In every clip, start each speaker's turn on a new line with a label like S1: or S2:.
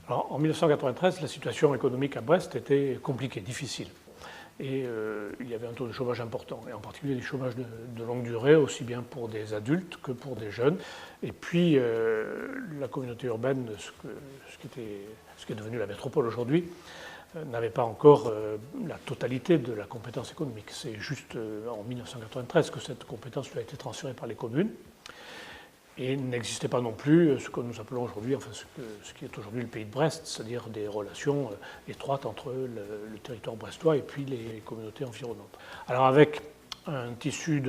S1: Alors, en 1993, la situation économique à Brest était compliquée, difficile. Et il y avait un taux de chômage important, et en particulier du chômage de longue durée, aussi bien pour des adultes que pour des jeunes. Et puis, la communauté urbaine, ce qui est devenu la métropole aujourd'hui, n'avait pas encore la totalité de la compétence économique. C'est juste en 1993 que cette compétence lui a été transférée par les communes. Et n'existait pas non plus ce que nous appelons aujourd'hui, enfin ce qui est aujourd'hui le pays de Brest, c'est-à-dire des relations étroites entre le territoire brestois et puis les communautés environnantes. Alors avec un tissu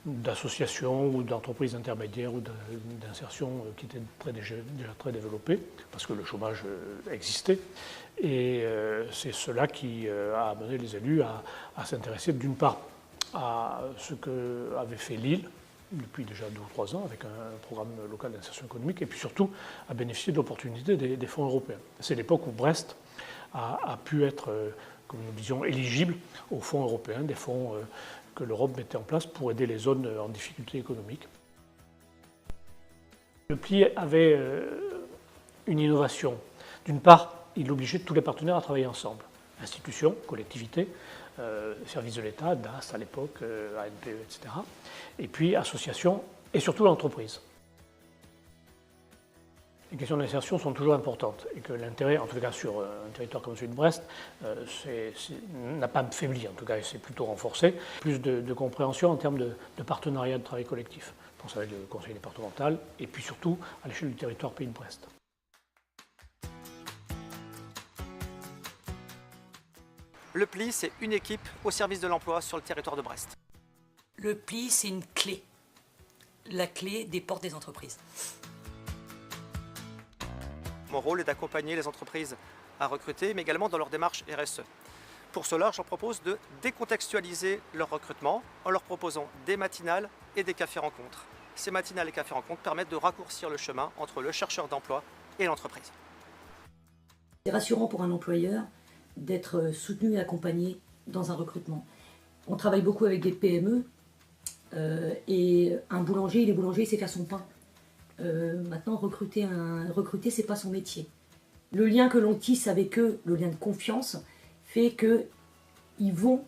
S1: d'associations ou d'entreprises intermédiaires ou d'insertion qui était déjà très développé, parce que le chômage existait, et c'est cela qui a amené les élus à s'intéresser d'une part à ce qu'avait fait Lille, depuis déjà 2 ou 3 ans, avec un programme local d'insertion économique, et puis surtout à bénéficier de l'opportunité des fonds européens. C'est l'époque où Brest a pu être, comme nous disions, éligible aux fonds européens, des fonds que l'Europe mettait en place pour aider les zones en difficulté économique. Le PLI avait une innovation. D'une part, il obligeait tous les partenaires à travailler ensemble, institutions, collectivités, services de l'État, DAS à l'époque, ANPE, etc. Et puis associations et surtout l'entreprise. Les questions d'insertion sont toujours importantes et que l'intérêt, en tout cas sur un territoire comme celui de Brest, n'a pas faibli, en tout cas, c'est plutôt renforcé. Plus de compréhension en termes de partenariat de travail collectif. Je pense avec le conseil départemental et puis surtout à l'échelle du territoire Pays de Brest.
S2: Le PLI, c'est une équipe au service de l'emploi sur le territoire de Brest.
S3: Le PLI, c'est une clé. La clé des portes des entreprises.
S2: Mon rôle est d'accompagner les entreprises à recruter, mais également dans leur démarche RSE. Pour cela, je leur propose de décontextualiser leur recrutement en leur proposant des matinales et des cafés-rencontres. Ces matinales et cafés-rencontres permettent de raccourcir le chemin entre le chercheur d'emploi et l'entreprise.
S4: C'est rassurant pour un employeur d'être soutenu et accompagné dans un recrutement. On travaille beaucoup avec des PME et un boulanger, il sait faire son pain. Maintenant, recruter, c'est pas son métier. Le lien que l'on tisse avec eux, le lien de confiance, fait qu'ils vont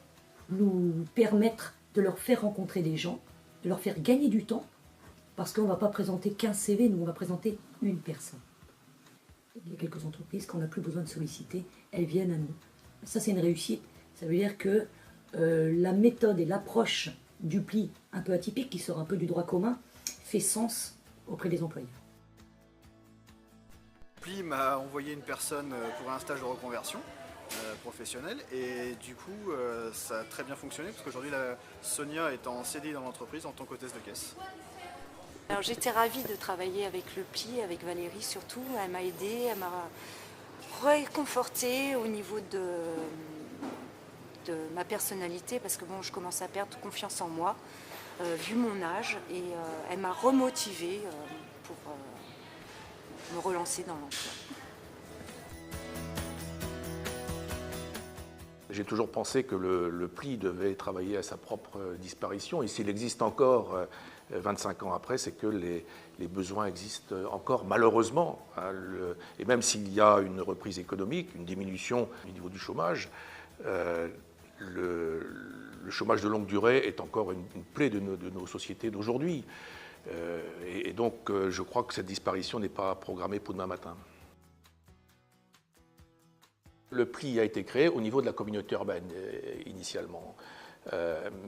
S4: nous permettre de leur faire rencontrer des gens, de leur faire gagner du temps, parce qu'on ne va pas présenter 15 CV, nous on va présenter une personne. Il y a quelques entreprises qu'on n'a plus besoin de solliciter, elles viennent à nous. Ça, c'est une réussite. Ça veut dire que la méthode et l'approche du PLI un peu atypique, qui sort un peu du droit commun, fait sens auprès des employeurs.
S5: Le PLI m'a envoyé une personne pour un stage de reconversion professionnelle et du coup ça a très bien fonctionné parce qu'aujourd'hui Sonia est en CDI dans l'entreprise en tant qu'hôtesse de caisse.
S6: Alors j'étais ravie de travailler avec le PLI, avec Valérie surtout. Elle m'a aidée, elle m'a réconfortée au niveau de ma personnalité parce que bon, je commence à perdre confiance en moi vu mon âge et elle m'a remotivée pour me relancer dans l'emploi.
S7: J'ai toujours pensé que le PLI devait travailler à sa propre disparition et s'il existe encore 25 ans après, c'est que les besoins existent encore, malheureusement. Hein, et même s'il y a une reprise économique, une diminution du niveau du chômage, le chômage de longue durée est encore une plaie de nos sociétés d'aujourd'hui. Et donc, je crois que cette disparition n'est pas programmée pour demain matin. Le PLI a été créé au niveau de la communauté urbaine initialement.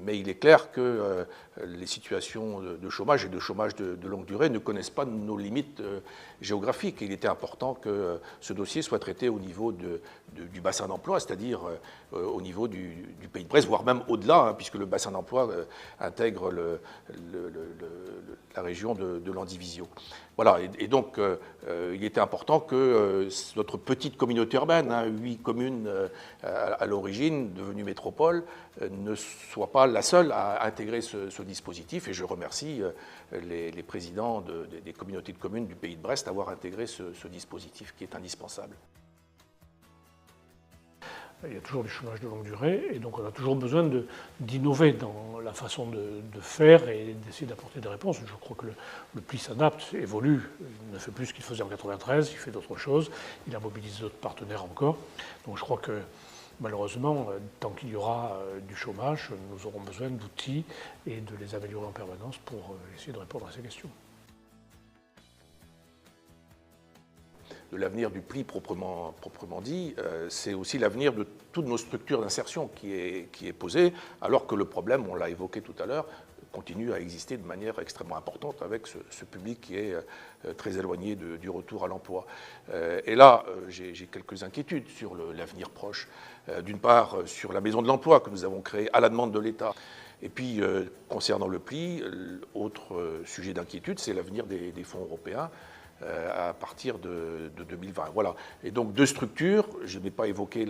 S7: Mais il est clair que les situations de chômage et de chômage de longue durée ne connaissent pas nos limites géographiques. Il était important que ce dossier soit traité au niveau du bassin d'emploi, c'est-à-dire au niveau du Pays de Brest, voire même au-delà, hein, puisque le bassin d'emploi intègre la région de l'Andivisio. Voilà, et donc il était important que notre petite communauté urbaine, hein, 8 communes à l'origine, devenues métropole, ne soit pas la seule à intégrer ce dispositif. Et je remercie les présidents des communautés de communes du Pays de Brest d'avoir intégré ce dispositif qui est indispensable.
S1: il y a toujours du chômage de longue durée, et donc on a toujours besoin d'innover dans la façon de faire et d'essayer d'apporter des réponses. Je crois que le PLI s'adapte, évolue, il ne fait plus ce qu'il faisait en 1993, il fait d'autres choses, il a mobilisé d'autres partenaires encore. Donc je crois que malheureusement, tant qu'il y aura du chômage, nous aurons besoin d'outils et de les améliorer en permanence pour essayer de répondre à ces questions.
S7: L'avenir du PLI proprement dit, c'est aussi l'avenir de toutes nos structures d'insertion qui est posé, alors que le problème, on l'a évoqué tout à l'heure, continue à exister de manière extrêmement importante avec ce public qui est très éloigné du retour à l'emploi. Et là, j'ai quelques inquiétudes sur l'avenir proche. D'une part, sur la maison de l'emploi que nous avons créée à la demande de l'État. Et puis, concernant le PLI, autre sujet d'inquiétude, c'est l'avenir des fonds européens à partir de 2020. Voilà. Et donc deux structures, je n'ai pas évoqué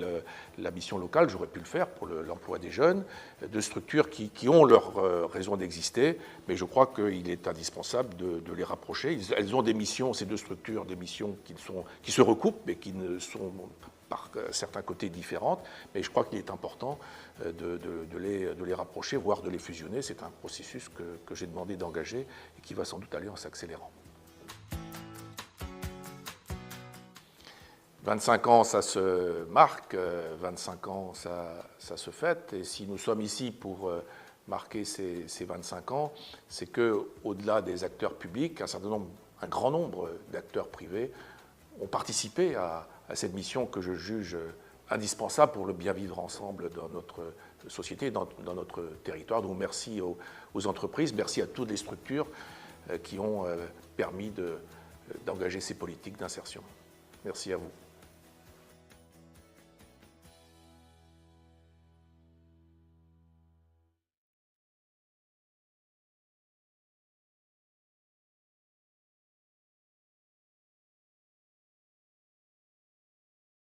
S7: la mission locale, j'aurais pu le faire pour l'emploi des jeunes, deux structures qui ont leur raison d'exister, mais je crois qu'il est indispensable de les rapprocher. Elles ont des missions, ces deux structures, des missions qui se recoupent, mais qui ne sont par certains côtés différentes, mais je crois qu'il est important de les rapprocher, voire de les fusionner. C'est un processus que j'ai demandé d'engager et qui va sans doute aller en s'accélérant. 25 ans, ça se marque, 25 ans, ça se fête, et si nous sommes ici pour marquer ces 25 ans, c'est qu'au-delà des acteurs publics, un grand nombre d'acteurs privés ont participé à cette mission que je juge indispensable pour le bien vivre ensemble dans notre société, dans notre territoire. Donc merci aux entreprises, merci à toutes les structures qui ont permis d'engager ces politiques d'insertion. Merci à vous.